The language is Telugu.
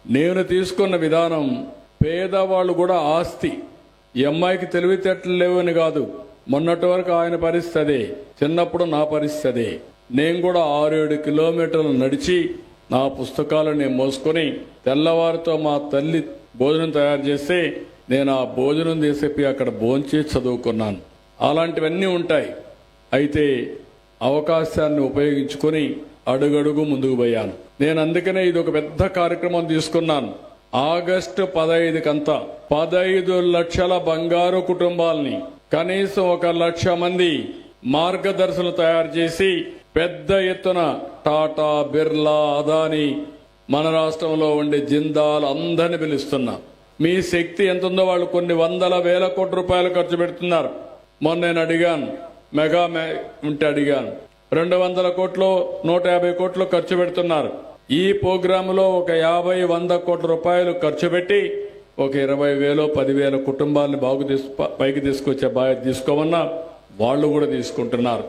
నేను తీసుకున్న విధానం పేదవాళ్ళు కూడా ఆస్తి. ఈ అమ్మాయికి తెలివితేటలు లేవని కాదు, మొన్నటి వరకు ఆయన పరిస్థితి అదే, చిన్నప్పుడు నా పరిస్థితి అదే. నేను కూడా 6-7 కిలోమీటర్లు నడిచి నా పుస్తకాలు నేను మోసుకొని తెల్లవారితో మా తల్లి భోజనం తయారు చేస్తే నేను ఆ భోజనం తీసేపి అక్కడ భోంచేసి చదువుకున్నాను. అలాంటివన్నీ ఉంటాయి. అయితే అవకాశాన్ని ఉపయోగించుకొని అడుగడుగు ముందుకు పోయాను. నేను అందుకనే ఇది ఒక పెద్ద కార్యక్రమం తీసుకున్నాను. ఆగస్టు 15 కంతా 15 లక్షల బంగారు కుటుంబాలని, కనీసం 1 లక్ష మంది మార్గదర్శనలు తయారు చేసి పెద్ద ఎత్తున టాటా, బిర్లా, అదానీ, మన రాష్ట్రంలో ఉండే జిందాల్ అందరిని పిలుస్తున్నా. మీ శక్తి ఎంత ఉందో వాళ్ళు కొన్ని వందల వేల కోట్ల రూపాయలు ఖర్చు పెడుతున్నారు. మొన్న నేను అడిగాను, మెగా ఉంటే అడిగాను, 200 కోట్లు 150 కోట్లు ఖర్చు పెడుతున్నారు. ఈ ప్రోగ్రాంలో ఒక 50-100 కోట్ల రూపాయలు ఖర్చు పెట్టి ఒక 20,000 10,000 కుటుంబాలను పైకి తీసుకొచ్చే బాధ్యత తీసుకోమన్నా వాళ్ళు కూడా తీసుకుంటున్నారు.